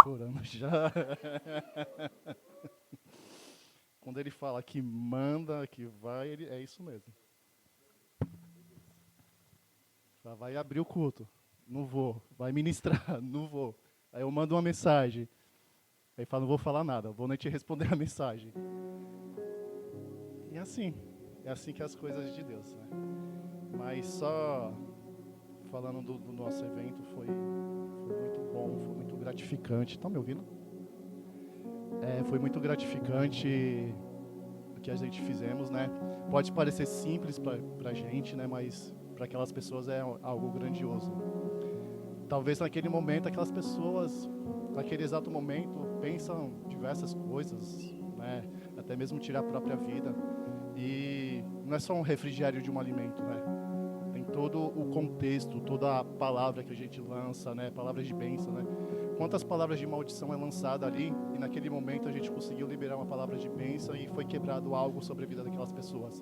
chorando já. Quando ele fala que manda, que vai, é isso mesmo. Vai abrir o culto. Não vou. Vai ministrar. Não vou. Aí eu mando uma mensagem. Aí fala, não vou falar nada. Vou nem te responder a mensagem. E assim. É assim que é as coisas de Deus, né? Mas só falando do nosso evento, foi muito bom, foi muito gratificante. Estão me ouvindo? Foi muito gratificante o que a gente fizemos, né? Pode parecer simples para a gente, né? Mas para aquelas pessoas é algo grandioso. Talvez naquele momento, aquelas pessoas, naquele exato momento, pensam diversas coisas, né? Até mesmo tirar a própria vida. E não é só um refrigério de um alimento, né? Tem todo o contexto, toda a palavra que a gente lança, né? Palavras de bênção, né? Quantas palavras de maldição é lançada ali e naquele momento a gente conseguiu liberar uma palavra de bênção e foi quebrado algo sobre a vida daquelas pessoas.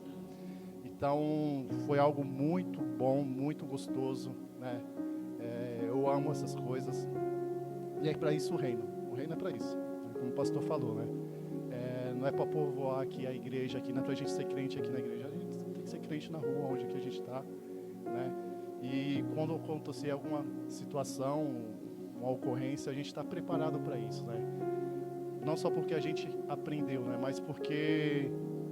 Então, foi algo muito bom, muito gostoso, né? Eu amo essas coisas. E é para isso o reino. O reino é para isso, como o pastor falou, né? Não é para povoar aqui a igreja, aqui, não é para a gente ser crente aqui na igreja. A gente tem que ser crente na rua, onde que a gente está, né? E quando acontecer alguma situação, uma ocorrência, a gente está preparado para isso, né? Não só porque a gente aprendeu, né? Mas porque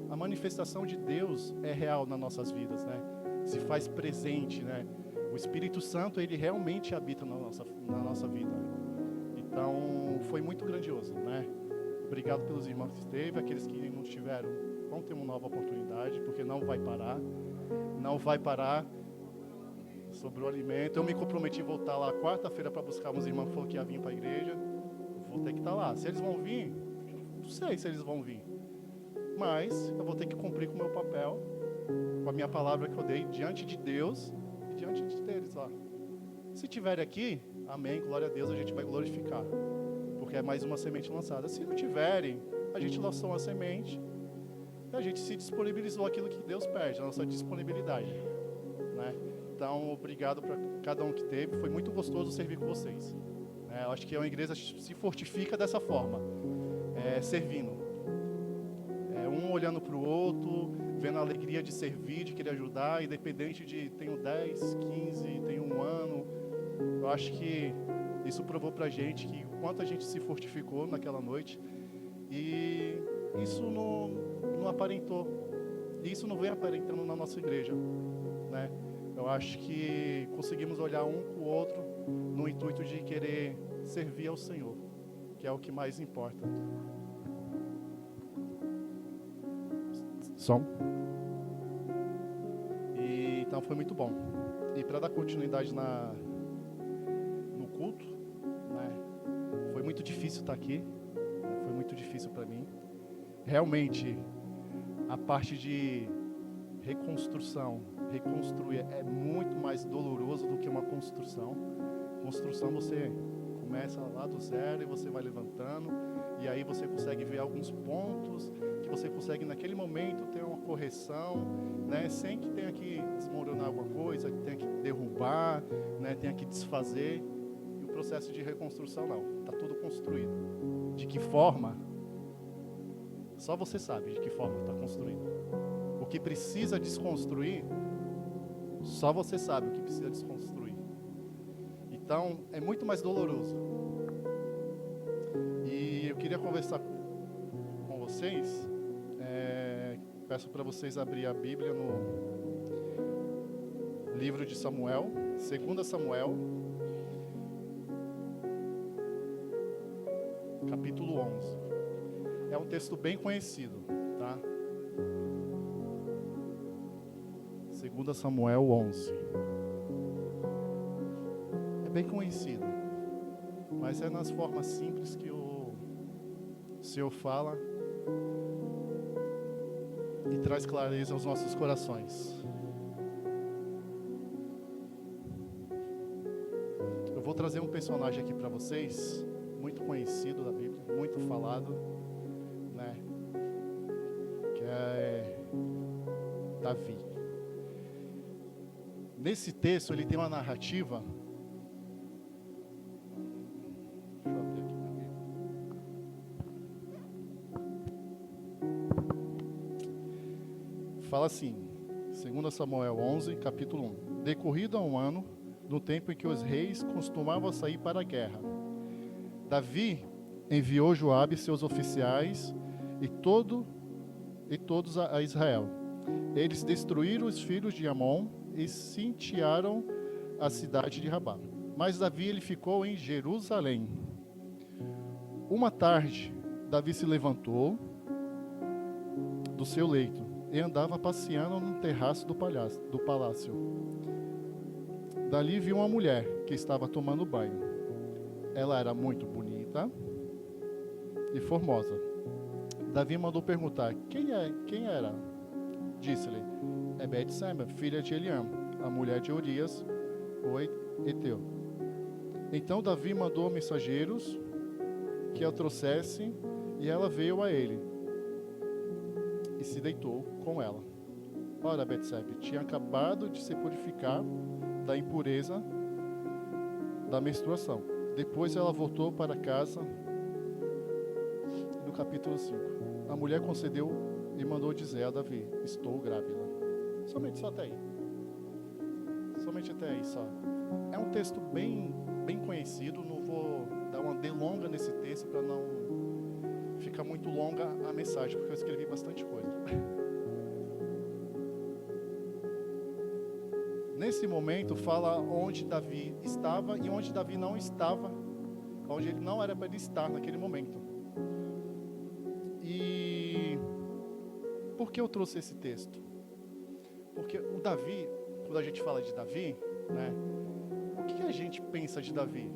a manifestação de Deus é real nas nossas vidas, né? Se faz presente, né? O Espírito Santo, ele realmente habita na nossa vida. Então, foi muito grandioso, né? Obrigado pelos irmãos que esteve, aqueles que não estiveram, vão ter uma nova oportunidade, porque não vai parar. Não vai parar. Sobre o alimento, eu me comprometi a voltar lá quarta-feira para buscar uns irmãos que falaram que ia vir para a igreja. Vou ter que estar lá. Se eles vão vir, não sei se eles vão vir. Mas eu vou ter que cumprir com o meu papel, com a minha palavra que eu dei diante de Deus e diante deles lá. Se tiverem aqui, amém, glória a Deus, a gente vai glorificar. Porque é mais uma semente lançada. Se não tiverem, a gente lançou uma semente e a gente se disponibilizou aquilo que Deus pede, a nossa disponibilidade, né? Então, obrigado para cada um que teve. Foi muito gostoso servir com vocês. Eu acho que a igreja se fortifica dessa forma, servindo. Um olhando para o outro, vendo a alegria de servir, de querer ajudar, independente de tenho 10, 15, tenho um ano. Eu acho que isso provou para a gente que o quanto a gente se fortificou naquela noite. E isso não aparentou. Isso não vem aparentando na nossa igreja, né? Eu acho que conseguimos olhar um com o outro no intuito de querer servir ao Senhor, que é o que mais importa. Som. E então foi muito bom. E para dar continuidade no culto, né? Foi muito difícil estar aqui. Foi muito difícil para mim. Realmente, a parte de reconstruir é muito mais doloroso do que uma construção. Construção você começa lá do zero e você vai levantando, e aí você consegue ver alguns pontos que você consegue naquele momento ter uma correção, né, sem que tenha que desmoronar alguma coisa, que tenha que derrubar, né, tenha que desfazer. E o processo de reconstrução não, está tudo construído. De que forma? Só você sabe de que forma está construído. O que precisa desconstruir, só você sabe o que precisa desconstruir. Então, é muito mais doloroso. E eu queria conversar com vocês. Peço para vocês abrir a Bíblia no livro de Samuel, 2 Samuel, capítulo 11. É um texto bem conhecido, tá? 2 Samuel 11. É bem conhecido, mas é nas formas simples que o Senhor fala e traz clareza aos nossos corações. Eu vou trazer um personagem aqui para vocês, muito conhecido da Bíblia, muito falado, né? Que é Davi. Nesse texto ele tem uma narrativa. Deixa eu abrir aqui minha fala assim, 2 Samuel 11, capítulo 1. Decorrido há um ano, no tempo em que os reis costumavam sair para a guerra, Davi enviou Joabe e seus oficiais e todos a Israel. Eles destruíram os filhos de Amon e sitiaram a cidade de Rabá. Mas Davi ele ficou em Jerusalém. Uma tarde, Davi se levantou do seu leito e andava passeando no terraço do palácio. Dali viu uma mulher que estava tomando banho. Ela era muito bonita e formosa. Davi mandou perguntar, quem era? Disse-lhe, é Betseba, filha de Eliam, a mulher de Urias, o Eteu. Então Davi mandou mensageiros que a trouxessem, e ela veio a ele e se deitou com ela. Ora, Betseba tinha acabado de se purificar da impureza da menstruação. Depois ela voltou para casa. No capítulo 5, a mulher concedeu e mandou dizer a Davi, estou grávida. Somente só até aí. Somente até aí só. É um texto bem conhecido, não vou dar uma delonga nesse texto para não ficar muito longa a mensagem, porque eu escrevi bastante coisa. Nesse momento fala onde Davi estava e onde Davi não estava, onde ele não era para ele estar naquele momento. E por que eu trouxe esse texto? Porque o Davi, quando a gente fala de Davi, né, o que a gente pensa de Davi?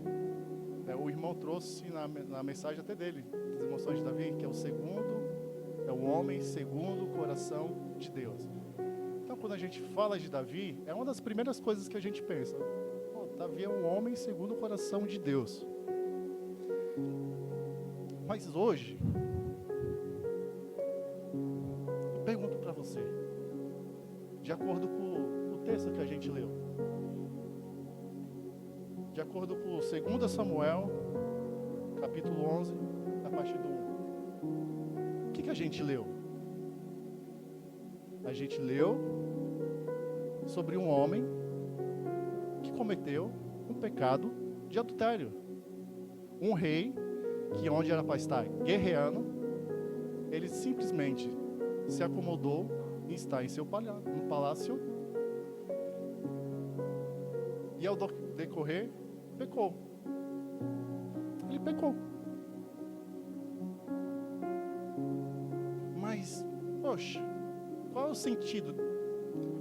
O irmão trouxe na mensagem até dele, das emoções de Davi, que é o homem segundo o coração de Deus. Então, quando a gente fala de Davi, é uma das primeiras coisas que a gente pensa. Davi é um homem segundo o coração de Deus. Mas hoje, eu pergunto para você, de acordo com o texto que a gente leu, de acordo com 2 Samuel, capítulo 11, a partir do 1, o que a gente leu? A gente leu sobre um homem que cometeu um pecado de adultério. Um rei, que onde era para estar guerreando, ele simplesmente se acomodou em estar em seu palácio, e ao decorrer, pecou. Ele pecou. Mas, poxa, qual é o sentido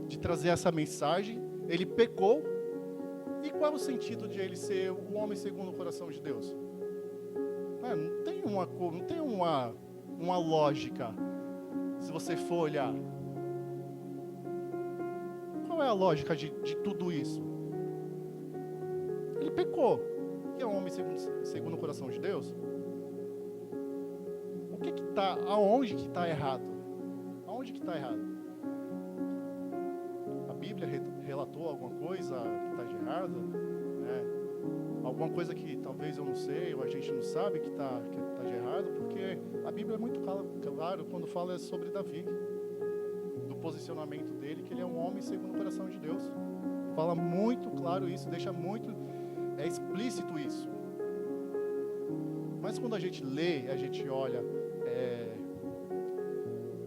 de trazer essa mensagem? Ele pecou, e qual é o sentido de ele ser o homem segundo o coração de Deus? Não tem uma lógica, se você for olhar. Qual é a lógica de tudo isso? Ele pecou, que é um homem segundo o coração de Deus. Aonde que está errado? Aonde que está errado? A Bíblia relatou alguma coisa que está de errado? Alguma coisa que talvez eu não sei, ou a gente não sabe que está de errado, porque a Bíblia é muito claro quando fala sobre Davi, do posicionamento dele, que ele é um homem segundo o coração de Deus. Fala muito claro isso, deixa muito explícito isso. Mas quando a gente lê, a gente olha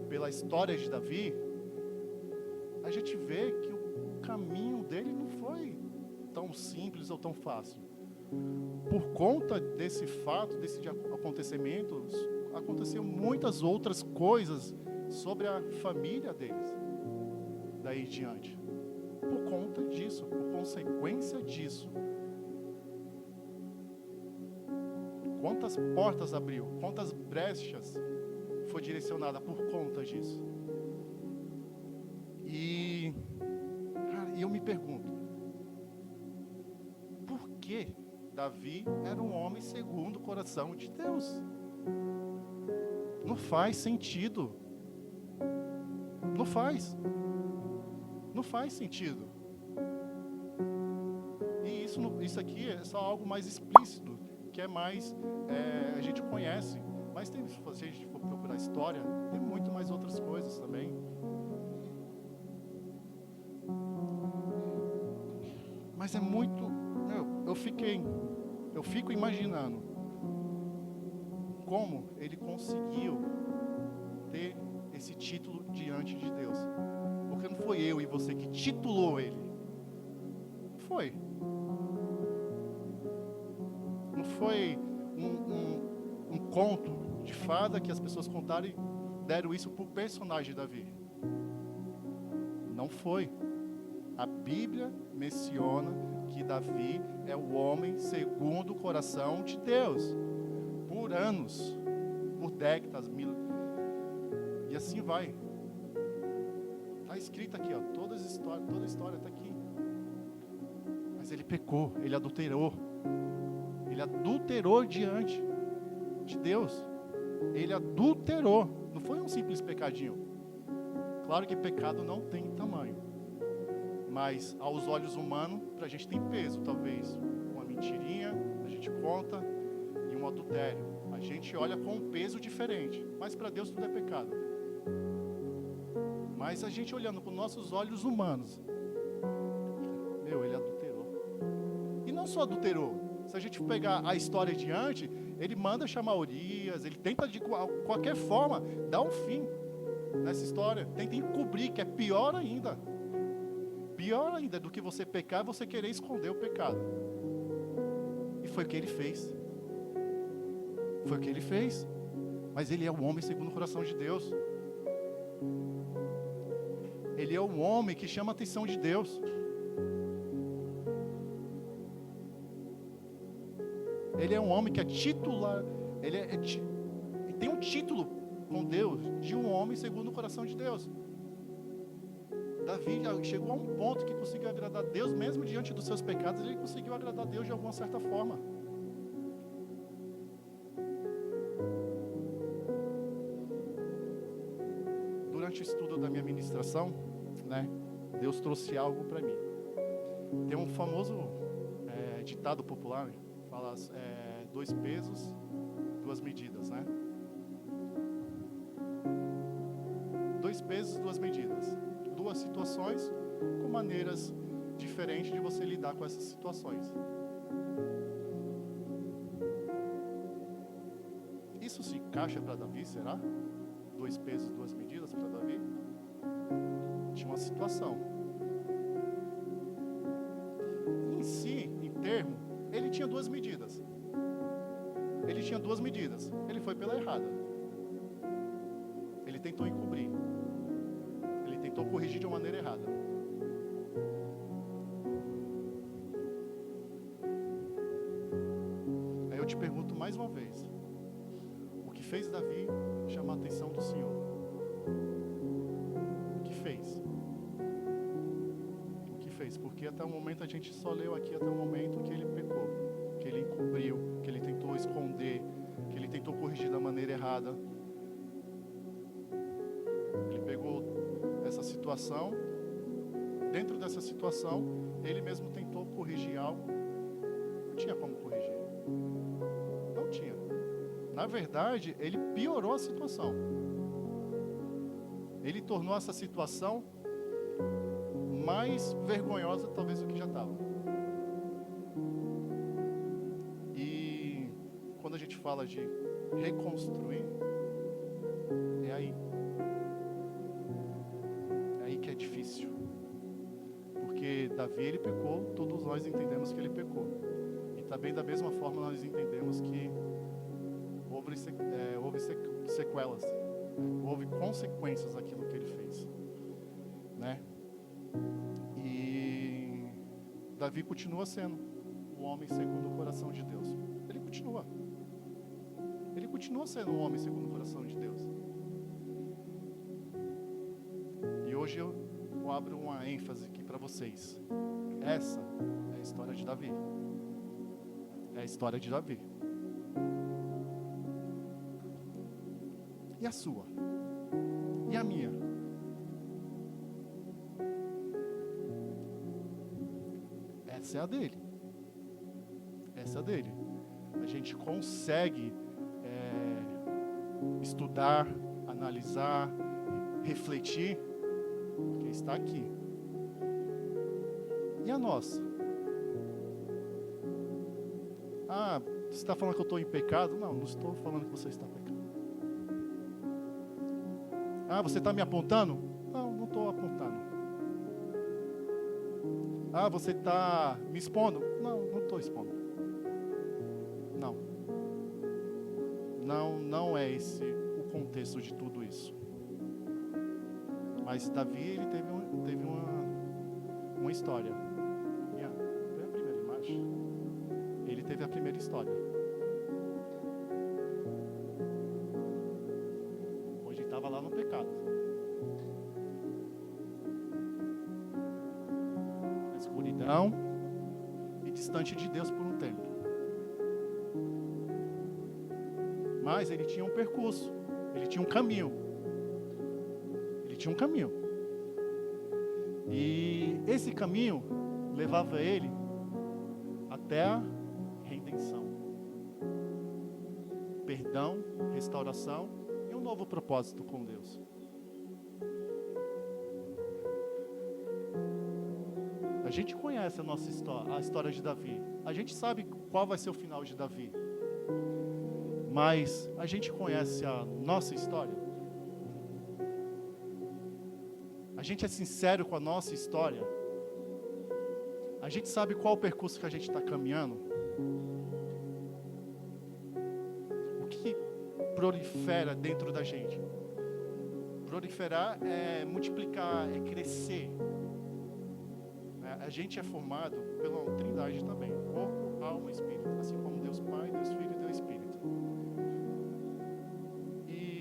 pela história de Davi, a gente vê que o caminho dele não foi tão simples ou tão fácil. Por conta desse fato, desse acontecimento, aconteciam muitas outras coisas sobre a família deles, daí em diante. Por conta disso, por consequência disso. Quantas portas abriu, quantas brechas foi direcionada por conta disso. E eu me pergunto, por que Davi era um homem segundo o coração de Deus? Não faz sentido. Não faz sentido. E isso aqui é só algo mais explícito, que é mais, a gente conhece. Mas se a gente for procurar história, tem muito mais outras coisas também. Mas é muito... eu fico imaginando como ele conseguiu ter esse título diante de Deus. Porque não foi eu e você que titulou ele. Foi. Não foi um conto de fada que as pessoas contaram e deram isso para o personagem Davi. Não foi. A Bíblia menciona que Davi é o homem segundo o coração de Deus. Por anos, por décadas, mil. E assim vai. Está escrito aqui, ó, toda a história está aqui. Mas ele pecou, ele adulterou. Ele adulterou diante de Deus. Ele adulterou. Não foi um simples pecadinho. Claro que pecado não tem tamanho. Mas aos olhos humanos, para a gente tem peso, talvez. Uma mentirinha, a gente conta, e um adultério. A gente olha com um peso diferente. Mas para Deus tudo é pecado. Mas a gente olhando com nossos olhos humanos, ele adulterou. E não só adulterou. Se a gente pegar a história adiante, ele manda chamar Urias, ele tenta de qualquer forma dar um fim nessa história. Tenta encobrir, que é pior ainda. Pior ainda do que você pecar, é você querer esconder o pecado. E foi o que ele fez. Foi o que ele fez. Mas ele é o homem segundo o coração de Deus. Ele é o homem que chama a atenção de Deus. Ele é um homem que é titular. Ele tem um título com Deus de um homem segundo o coração de Deus. Davi já chegou a um ponto que conseguiu agradar a Deus, mesmo diante dos seus pecados, ele conseguiu agradar a Deus de alguma certa forma. Durante o estudo da minha ministração, Deus trouxe algo para mim. Tem um famoso ditado popular, fala 2 pesos, 2 medidas, 2 pesos, 2 medidas. 2 situações com maneiras diferentes de você lidar com essas situações. Isso se encaixa para Davi, será? 2 pesos, 2 medidas para Davi? Tinha uma situação. Em si, em termo, ele tinha 2 medidas. Ele tinha 2 medidas. Ele foi pela errada. Ele tentou encobrir. Ele tentou corrigir de uma maneira errada. Aí eu te pergunto mais uma vez: o que fez Davi chamar a atenção do Senhor? O que fez? O que fez? Porque até o momento a gente só leu aqui até o momento que ele pecou, que ele encobriu, que ele tentou esconder, que ele tentou corrigir da maneira errada. Ele pegou essa situação, dentro dessa situação, ele mesmo tentou corrigir algo. Não tinha como corrigir. Não tinha. Na verdade, ele piorou a situação. Ele tornou essa situação mais vergonhosa, talvez, do que já estava. E quando a gente fala de reconstruir, é aí. É aí que é difícil. Porque Davi, ele pecou, todos nós entendemos que ele pecou. E também da mesma forma nós entendemos que houve sequelas, houve consequências daquilo que ele fez, E Davi continua sendo o homem segundo o coração de Deus. Ele continua sendo um homem segundo o coração de Deus. E hoje eu abro uma ênfase aqui para vocês. Essa é a história de Davi. É a história de Davi. E a sua? E a minha? Essa é a dele. Essa é a dele. A gente consegue estudar, analisar, refletir, porque está aqui. E a nossa? Ah, você está falando que eu estou em pecado? Não, não estou falando que você está pecando. Ah, você está me apontando? Não, não estou apontando. Ah, você está me expondo? Não, não estou expondo. Não. Não é esse o contexto de tudo isso. Mas Davi, ele teve uma história. Põe a primeira imagem. Ele teve a primeira história. Onde ele estava lá no pecado. Na escuridão e distante de Deus por um tempo. Mas ele tinha um percurso, ele tinha um caminho. Ele tinha um caminho. E esse caminho levava ele até a redenção. Perdão, restauração e um novo propósito com Deus. A gente conhece a nossa história, a história de Davi. A gente sabe qual vai ser o final de Davi. Mas a gente conhece a nossa história? A gente é sincero com a nossa história? A gente sabe qual o percurso que a gente está caminhando? O que prolifera dentro da gente? Proliferar é multiplicar, é crescer. A gente é formado pela Trindade também. Corpo, alma e espírito. Assim como Deus Pai, Deus Filho e Deus Espírito.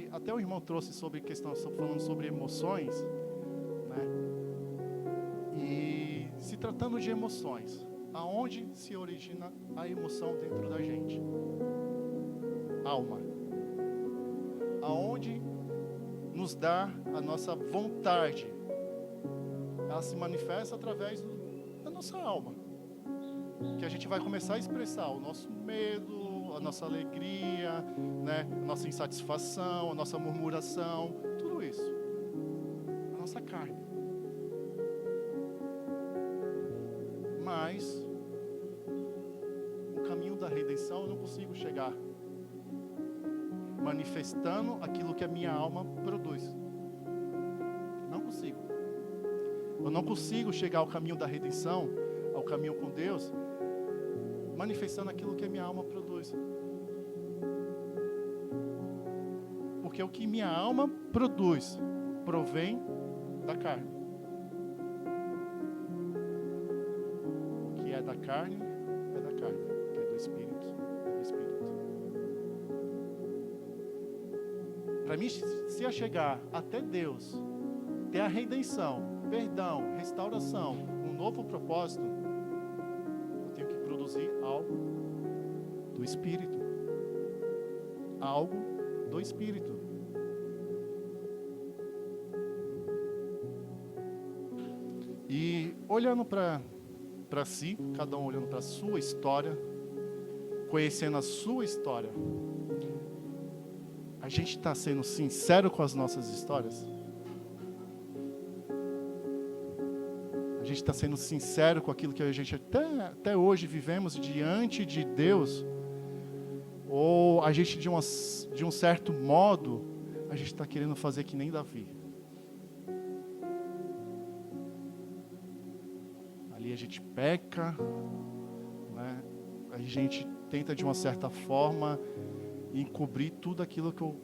Até o irmão trouxe sobre questão, falando sobre emoções, né? E se tratando de emoções, aonde se origina a emoção dentro da gente? Alma. Aonde nos dá a nossa vontade? Ela se manifesta através da nossa alma, que a gente vai começar a expressar o nosso medo, a nossa alegria, né? A nossa insatisfação, a nossa murmuração, tudo isso. A nossa carne. Mas o caminho da redenção eu não consigo chegar manifestando aquilo que a minha alma produz. Não consigo. Eu não consigo chegar ao caminho da redenção, ao caminho com Deus, manifestando aquilo que a minha alma produz. Porque o que minha alma produz provém da carne. O que é da carne, é da carne. O que é do Espírito, é do Espírito. Para mim, se eu chegar até Deus, ter a redenção, perdão, restauração, um novo propósito, eu tenho que produzir algo do Espírito. Algo do Espírito. E olhando para si, cada um olhando para a sua história, conhecendo a sua história, a gente está sendo sincero com as nossas histórias? A gente está sendo sincero com aquilo que a gente até hoje vivemos diante de Deus? Ou a gente, de um certo modo, a gente está querendo fazer que nem Davi? Ali a gente peca, né? A gente tenta de uma certa forma encobrir tudo aquilo que eu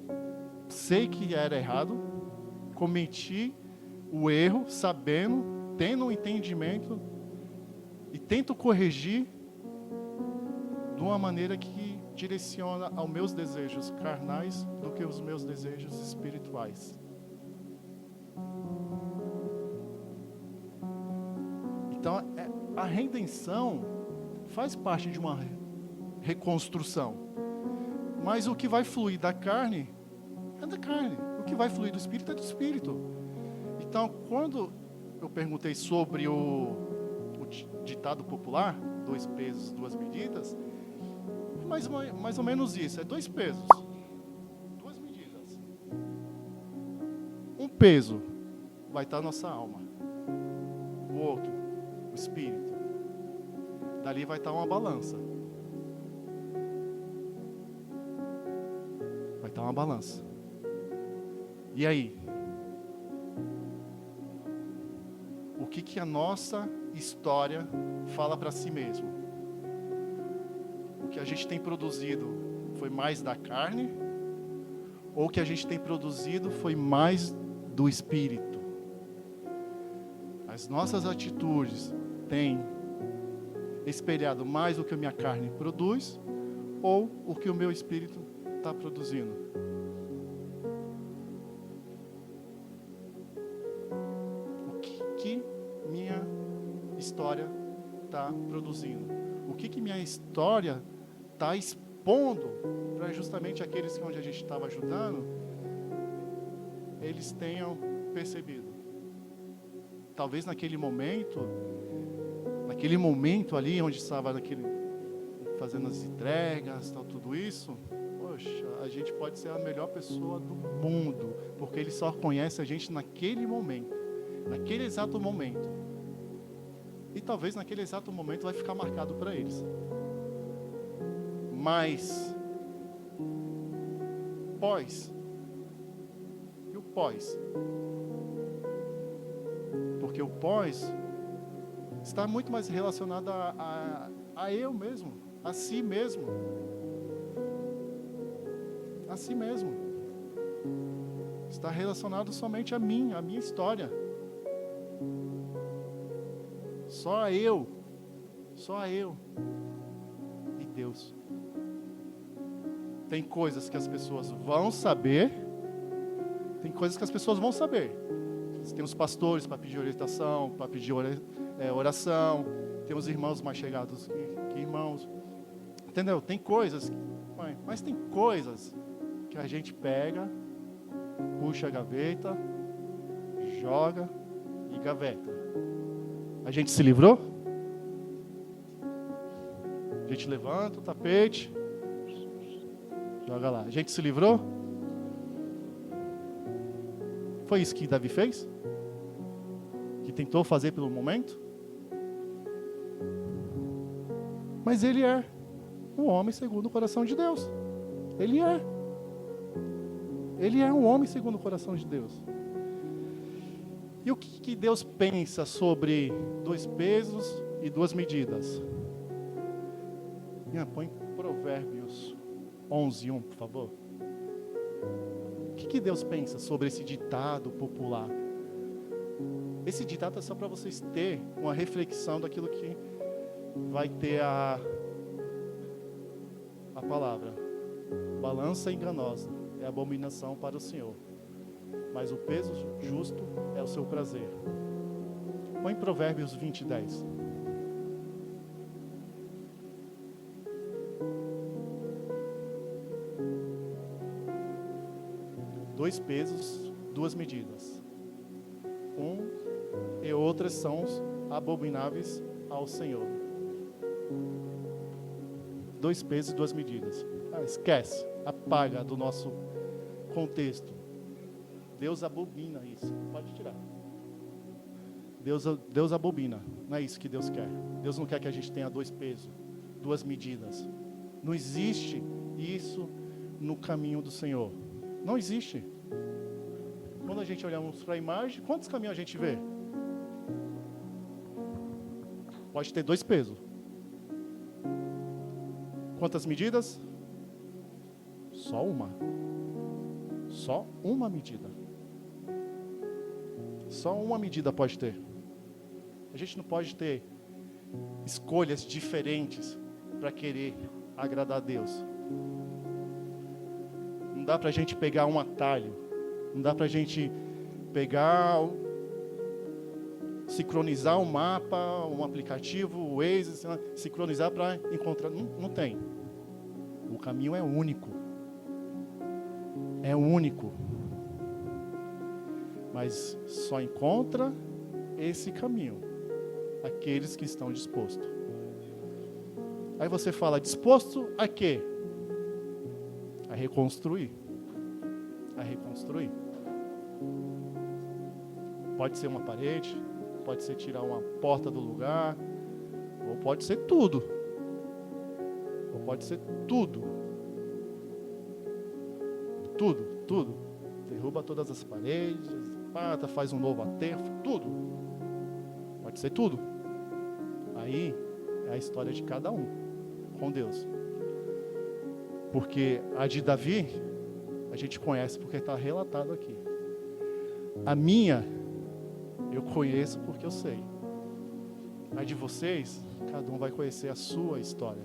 sei que era errado, cometi o erro, sabendo, tendo um entendimento, e tento corrigir de uma maneira que direciona aos meus desejos carnais do que os meus desejos espirituais. Então, a redenção faz parte de uma reconstrução. Mas o que vai fluir da carne é da carne. O que vai fluir do Espírito é do Espírito. Então, quando eu perguntei sobre o ditado popular, 2 pesos, 2 medidas, é mais ou menos isso, é 2 pesos, 2 medidas. Um peso vai estar na nossa alma, o outro, o Espírito. Dali vai estar uma balança. estar uma balança. E aí? O que a nossa história fala para si mesmo? O que a gente tem produzido foi mais da carne? Ou o que a gente tem produzido foi mais do Espírito? As nossas atitudes têm espelhado mais o que a minha carne produz ou o que o meu Espírito está produzindo? O que minha história está produzindo? O que minha história está expondo para justamente aqueles que onde a gente estava ajudando, eles tenham percebido? Talvez naquele momento ali onde estava fazendo as entregas, tal, tudo isso, poxa, a gente pode ser a melhor pessoa do mundo, porque ele só conhece a gente naquele momento, naquele exato momento. E talvez naquele exato momento vai ficar marcado para eles. Mas e o pós? Porque o pós está muito mais relacionado a eu mesmo, a si mesmo. A si mesmo. Está relacionado somente a mim, a minha história. Só eu e Deus. Tem coisas que as pessoas vão saber, tem coisas que as pessoas vão saber. Tem os pastores para pedir orientação, para pedir oração, tem os irmãos mais chegados que irmãos, entendeu? Tem coisas, mas tem coisas que a gente pega, puxa a gaveta, joga e gaveta. A gente se livrou? A gente levanta o tapete, joga lá. A gente se livrou? Foi isso que Davi fez? Que tentou fazer pelo momento? Mas ele é um homem segundo o coração de Deus. Ele é. Ele é um homem segundo o coração de Deus. E o que Deus pensa sobre 2 pesos e 2 medidas? Põe Provérbios 11:1, por favor. O que Deus pensa sobre esse ditado popular? Esse ditado é só para vocês terem uma reflexão daquilo que vai ter a palavra. Balança enganosa é abominação para o Senhor, mas o peso justo é o seu prazer. Põe Provérbios 20:10. Dois pesos, 2 medidas. E outras são abomináveis ao Senhor. 2 pesos e 2 medidas. Esquece, apaga do nosso contexto. Deus abomina isso. Pode tirar. Deus abomina. Não é isso que Deus quer. Deus não quer que a gente tenha 2 pesos, 2 medidas. Não existe isso no caminho do Senhor. Não existe. Quando a gente olhamos para a imagem, quantos caminhos a gente vê? Pode ter 2 pesos. Quantas medidas? Só uma. Só uma medida. Só uma medida pode ter. A gente não pode ter escolhas diferentes para querer agradar a Deus. Não dá para a gente pegar um atalho. Não dá para a gente pegar, sincronizar um mapa, um aplicativo, o Waze, sincronizar para encontrar. Não tem. O caminho é único. É único. Mas só encontra esse caminho aqueles que estão dispostos. Aí você fala, disposto a quê? A reconstruir. A reconstruir. Pode ser uma parede, pode ser tirar uma porta do lugar, ou pode ser tudo. Ou pode ser tudo. tudo. Derruba todas as paredes, pata, faz um novo aterro, tudo. Pode ser tudo. Aí é a história de cada um com Deus. Porque a de Davi, a gente conhece porque está relatado aqui. A minha, eu conheço porque eu sei. A de vocês, cada um vai conhecer a sua história.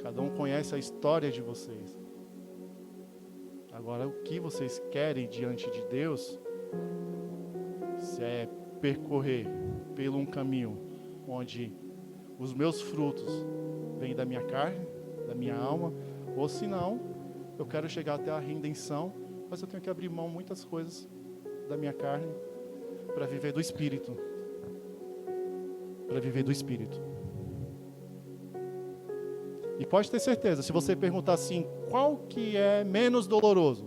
Cada um conhece a história de vocês. Agora, o que vocês querem diante de Deus, se é percorrer por um caminho onde os meus frutos vêm da minha carne, da minha alma, ou se não, eu quero chegar até a redenção, mas eu tenho que abrir mão de muitas coisas da minha carne para viver do Espírito. Para viver do Espírito. E pode ter certeza, se você perguntar assim, qual que é menos doloroso?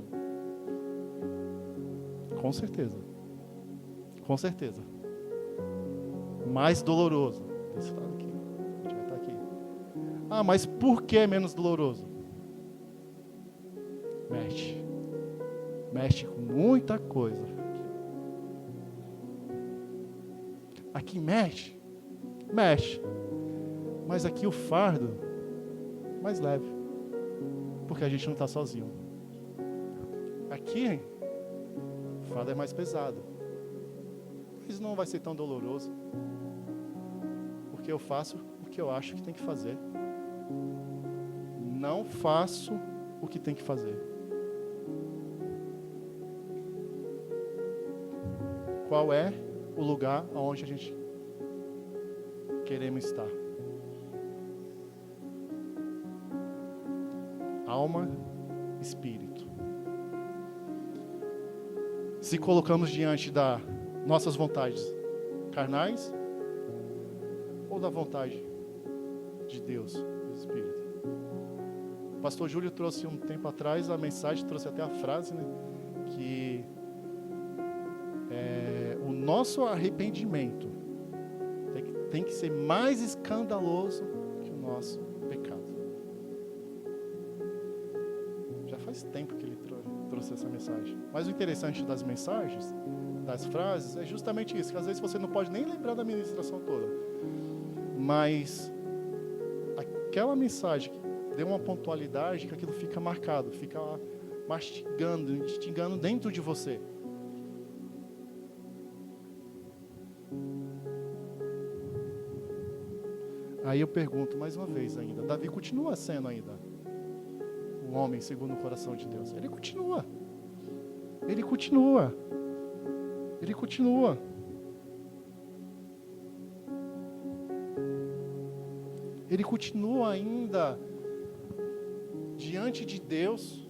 Com certeza. Com certeza. Mais doloroso. Esse lado aqui. A gente vai estar aqui. Ah, mas por que é menos doloroso? Mexe. Mexe com muita coisa. Aqui mexe. Mexe. Mas aqui o fardo mais leve. Porque a gente não está sozinho. Aqui o fardo é mais pesado. Mas não vai ser tão doloroso. Porque eu faço o que eu acho que tem que fazer. Não faço o que tem que fazer. Qual é o lugar onde a gente queremos estar? Alma, espírito. Se colocamos diante das nossas vontades carnais ou da vontade de Deus, do Espírito. O pastor Júlio trouxe um tempo atrás a mensagem, trouxe até a frase, né, que o nosso arrependimento tem que ser mais escandaloso que o nosso pecado. Já faz tempo que ele trouxe essa mensagem. Mas o interessante das mensagens, das frases, é justamente isso, que às vezes você não pode nem lembrar da ministração toda. Mas aquela mensagem deu uma pontualidade que aquilo fica marcado, fica mastigando, instigando dentro de você. Aí eu pergunto mais uma vez ainda, Davi continua sendo ainda um homem segundo o coração de Deus? Ele continua. Ele continua. Ele continua. Ele continua ainda diante de Deus.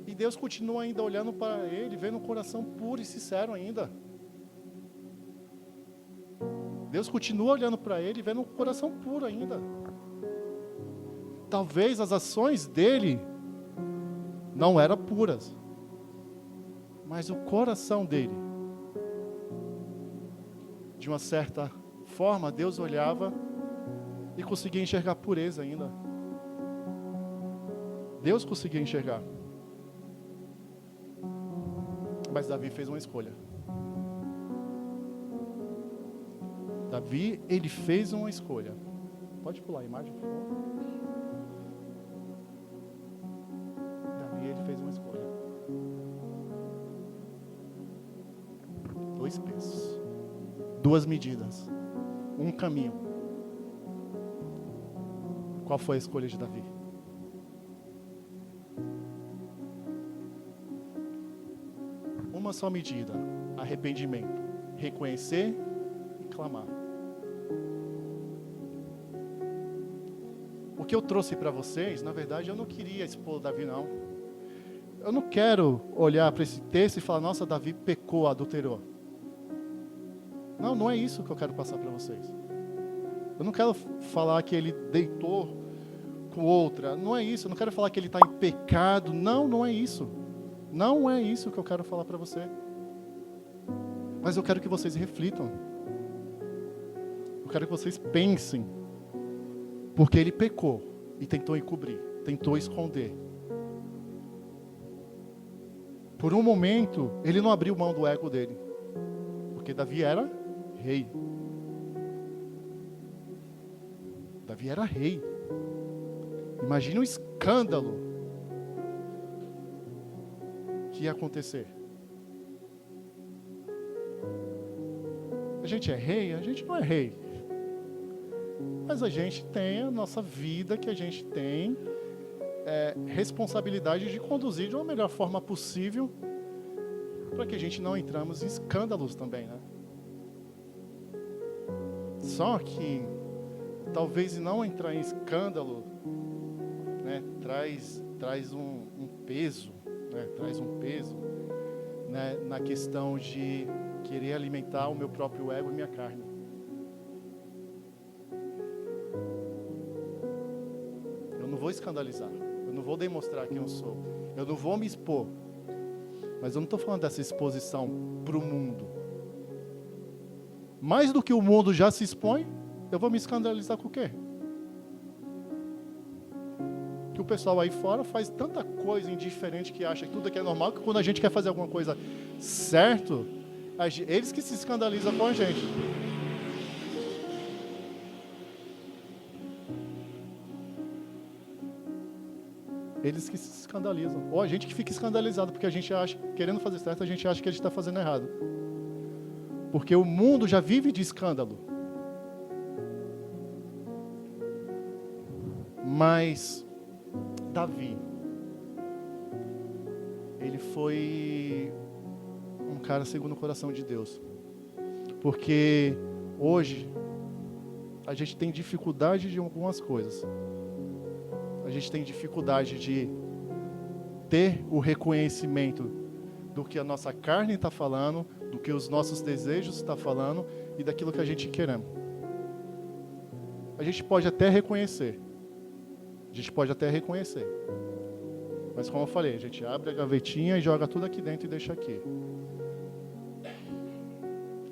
E Deus continua ainda olhando para ele, vendo um coração puro e sincero ainda. Deus continua olhando para ele, vendo um coração puro ainda. Talvez as ações dele não eram puras, mas o coração dele, de uma certa forma, Deus olhava e conseguia enxergar pureza ainda. Deus conseguia enxergar. Mas Davi fez uma escolha. Davi, ele fez uma escolha. Pode pular a imagem, por favor. Davi, ele fez uma escolha. 2 pesos, 2 medidas, um caminho. Qual foi a escolha de Davi? Uma só medida: arrependimento, reconhecer e clamar. O que eu trouxe para vocês, na verdade, eu não queria expor Davi, não. Eu não quero olhar para esse texto e falar, nossa, Davi pecou, adulterou. Não, não é isso que eu quero passar para vocês. Eu não quero falar que ele deitou com outra. Não é isso. Eu não quero falar que ele está em pecado. Não, não é isso. Não é isso que eu quero falar para você. Mas eu quero que vocês reflitam. Eu quero que vocês pensem. Porque ele pecou e tentou encobrir, tentou esconder. Por um momento, ele não abriu mão do ego dele. Porque Davi era rei. Davi era rei. Imagina o escândalo que ia acontecer. A gente é rei? A gente não é rei. Mas a gente tem a nossa vida, que a gente tem responsabilidade de conduzir de uma melhor forma possível, para que a gente não entramos em escândalos também, né? Só que talvez não entrar em escândalo, né, traz um peso, né, traz um peso, né, na questão de querer alimentar o meu próprio ego e minha carne. Eu não vou escandalizar, eu não vou demonstrar quem eu sou, eu não vou me expor, mas eu não estou falando dessa exposição para o mundo. Mais do que o mundo já se expõe, eu vou me escandalizar com o quê? Que o pessoal aí fora faz tanta coisa indiferente que acha que tudo aqui é normal, que quando a gente quer fazer alguma coisa certo, eles que se escandalizam com a gente. Eles que se escandalizam. Ou a gente que fica escandalizado, porque a gente acha, querendo fazer certo, a gente acha que a gente está fazendo errado. Porque o mundo já vive de escândalo. Mas Davi, ele foi um cara segundo o coração de Deus. Porque hoje a gente tem dificuldade de algumas coisas. A gente tem dificuldade de ter o reconhecimento do que a nossa carne está falando, do que os nossos desejos estão falando e daquilo que a gente queremos. A gente pode até reconhecer. Mas como eu falei, a gente abre a gavetinha e joga tudo aqui dentro e deixa aqui.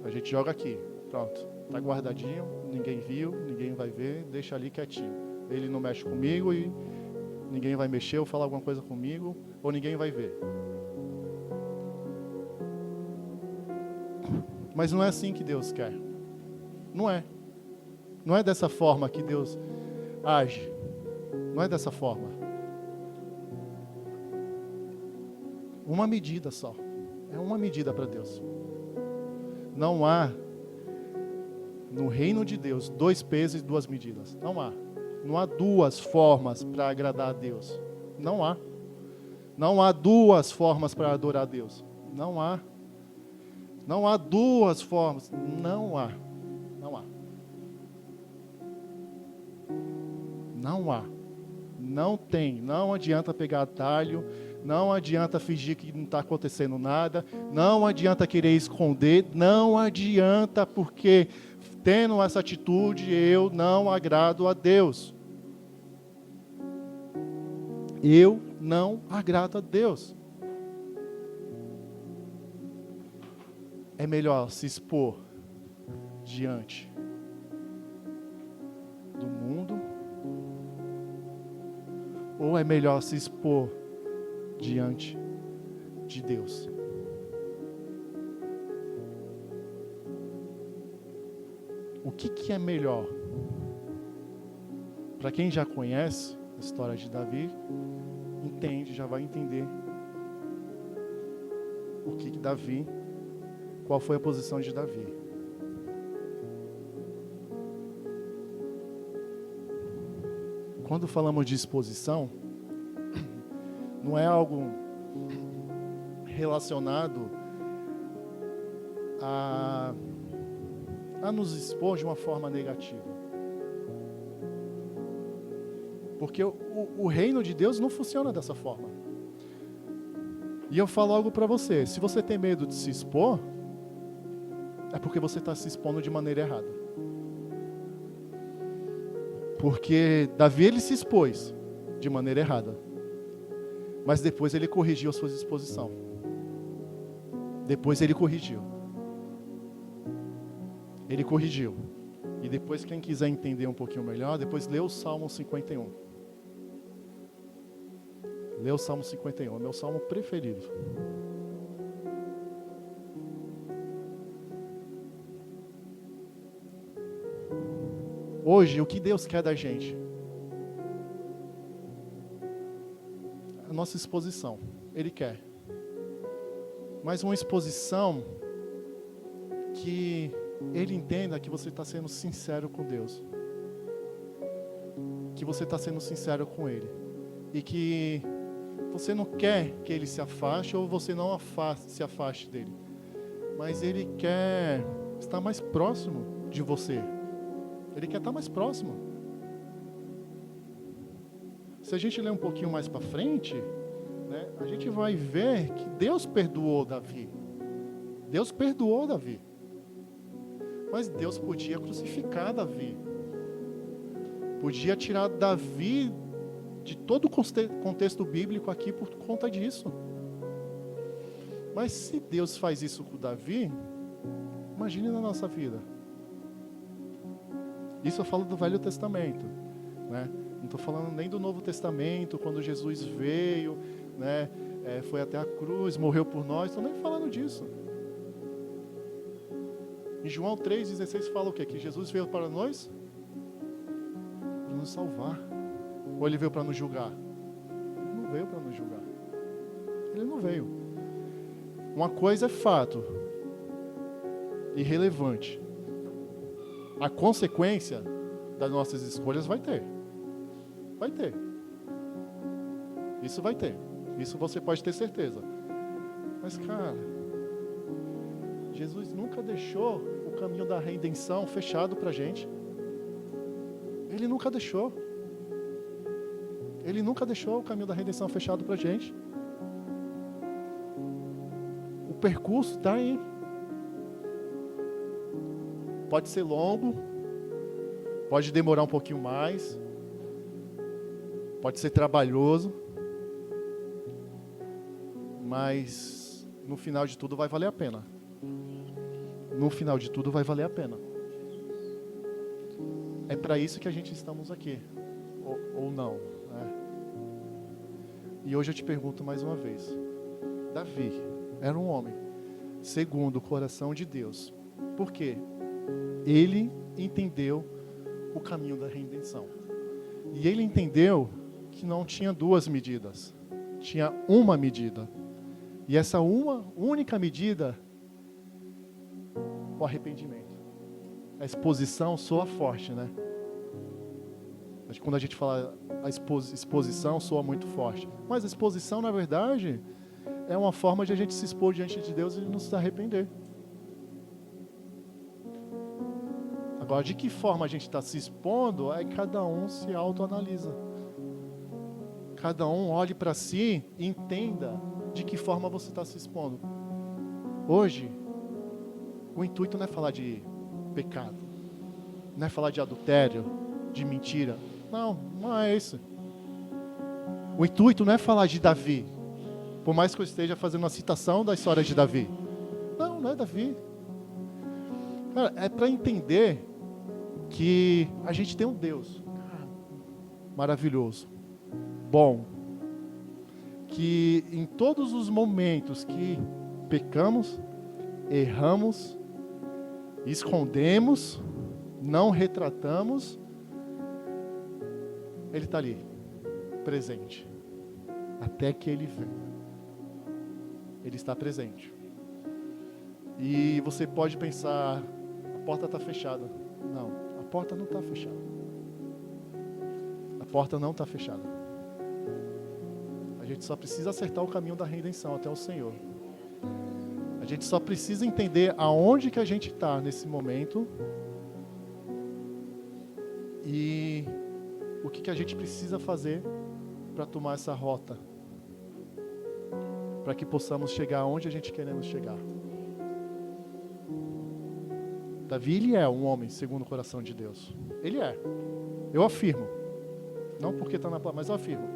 A gente joga aqui, pronto. Está guardadinho, ninguém viu, ninguém vai ver, deixa ali quietinho. Ele não mexe comigo e ninguém vai mexer ou falar alguma coisa comigo, ou ninguém vai ver. Mas não é assim que Deus quer. Não é. Não é dessa forma que Deus age. Não é dessa forma. Uma medida só. É uma medida para Deus. Não há, no reino de Deus, 2 pesos e 2 medidas. Não há. Não há 2 formas para agradar a Deus. Não há. Não há 2 formas para adorar a Deus. Não há. Não há 2 formas. Não há. Não há. Não há. Não tem. Não adianta pegar atalho. Não adianta fingir que não está acontecendo nada. Não adianta querer esconder. Não adianta, porque tendo essa atitude eu não agrado a Deus. Eu não agrado a Deus. É melhor se expor diante do mundo, ou é melhor se expor diante de Deus? O que é melhor? Para quem já conhece a história de Davi, entende, já vai entender o que Davi, qual foi a posição de Davi. Quando falamos de exposição, não é algo relacionado a nos expor de uma forma negativa. Porque o reino de Deus não funciona dessa forma. E eu falo algo para você: se você tem medo de se expor, é porque você está se expondo de maneira errada. Porque Davi, ele se expôs de maneira errada. Mas depois ele corrigiu a sua exposição. Depois ele corrigiu. Ele corrigiu. E depois, quem quiser entender um pouquinho melhor, depois lê o Salmo 51. Lê o Salmo 51, é o meu salmo preferido. hoje, o que Deus quer da gente? A nossa exposição. Ele quer. Mas uma exposição que Ele entenda que você está sendo sincero com Deus. Que você está sendo sincero com Ele. E que você não quer que Ele se afaste ou você não se afaste dEle. Mas Ele quer estar mais próximo de você. Ele quer estar mais próximo. Se a gente ler um pouquinho mais para frente, né, a gente vai ver que Deus perdoou Davi. Deus perdoou Davi. Mas Deus podia crucificar Davi. Podia tirar Davi de todo o contexto bíblico aqui por conta disso. Mas se Deus faz isso com Davi, imagine na nossa vida. Isso eu falo do Velho Testamento, né? Não estou falando nem do Novo Testamento, quando Jesus veio, né? Foi até a cruz, morreu por nós. Estou nem falando disso. Em João 3,16 fala o quê? Que Jesus veio para nós? Para nos salvar. Ou Ele veio para nos julgar? Ele não veio para nos julgar. Ele não veio. Uma coisa é fato. Irrelevante. A consequência das nossas escolhas vai ter. Vai ter. Isso vai ter. Isso você pode ter certeza. Mas, cara, Jesus nunca deixou o caminho da redenção fechado para a gente. Ele nunca deixou. Ele nunca deixou o caminho da redenção fechado para a gente. O percurso está aí. Pode ser longo, pode demorar um pouquinho mais, pode ser trabalhoso, mas no final de tudo vai valer a pena. No final de tudo vai valer a pena. É para isso que a gente estamos aqui, ou não, né? E hoje eu te pergunto mais uma vez. Davi era um homem segundo o coração de Deus. Por quê? Ele entendeu o caminho da redenção. E ele entendeu que não tinha duas medidas. Tinha uma medida. E essa uma única medida, o arrependimento. A exposição soa forte, né? Quando a gente fala a exposição, soa muito forte. Mas a exposição, na verdade, é uma forma de a gente se expor diante de Deus e não se arrepender. Agora, de que forma a gente está se expondo, aí cada um se autoanalisa. Cada um olhe para si e entenda de que forma você está se expondo. Hoje, o intuito não é falar de pecado, não é falar de adultério, de mentira. Não é isso. O intuito não é falar de Davi, por mais que eu esteja fazendo uma citação da história de Davi. Não é Davi. Cara, é para entender que a gente tem um Deus maravilhoso, bom, que em todos os momentos que pecamos, erramos, escondemos, não retratamos, Ele está ali, presente, até que Ele venha. Ele está presente. E você pode pensar, a porta está fechada. Não, a porta não está fechada. A porta não está fechada. A gente só precisa acertar o caminho da redenção até o Senhor. A gente só precisa entender aonde que a gente está nesse momento e o que a gente precisa fazer para tomar essa rota, para que possamos chegar onde a gente queremos chegar. Davi, ele é um homem segundo o coração de Deus. Ele é. Eu afirmo. Não porque está na palavra, mas eu afirmo.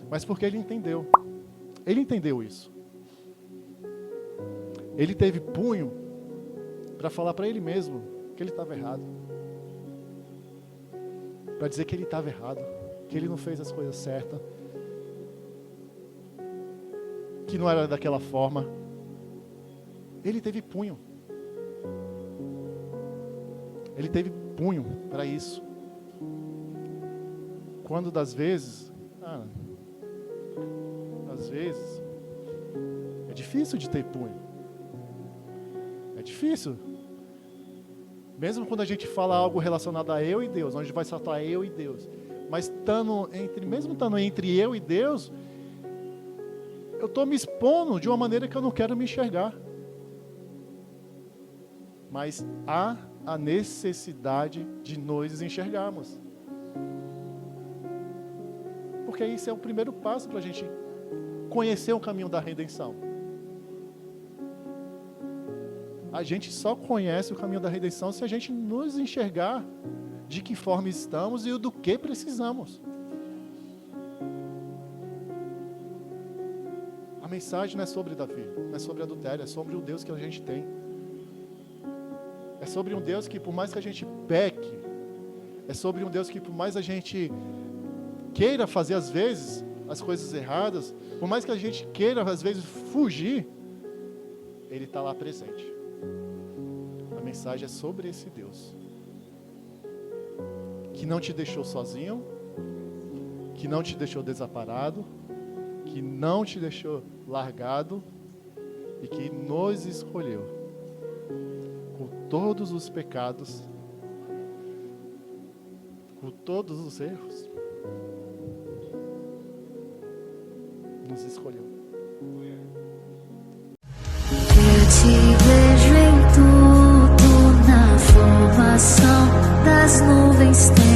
Mas porque ele entendeu. Ele entendeu isso. Ele teve punho para falar para ele mesmo que ele estava errado. Para dizer que ele estava errado. Que ele não fez as coisas certas. Que não era daquela forma. Ele teve punho. Ele teve punho para isso. Quando das vezes, às vezes, é difícil de ter punho. É difícil. Mesmo quando a gente fala algo relacionado a eu e Deus, onde vai saltar eu e Deus. Mas mesmo estando entre eu e Deus, eu estou me expondo de uma maneira que eu não quero me enxergar. Mas há a necessidade de nos enxergarmos. Porque isso é o primeiro passo para a gente conhecer o caminho da redenção. A gente só conhece o caminho da redenção se a gente nos enxergar de que forma estamos e do que precisamos. A mensagem não é sobre Davi, não é sobre adultério, é sobre o Deus que a gente tem. É sobre um Deus que, por mais que a gente peque, é sobre um Deus que, por mais a gente queira fazer às vezes as coisas erradas, por mais que a gente queira às vezes fugir, Ele está lá presente. A mensagem é sobre esse Deus que não te deixou sozinho, que não te deixou desamparado, que não te deixou largado e que nos escolheu com todos os pecados, com todos os erros, nos escolheu. Eu te vejo em tudo, na formação das nuvens.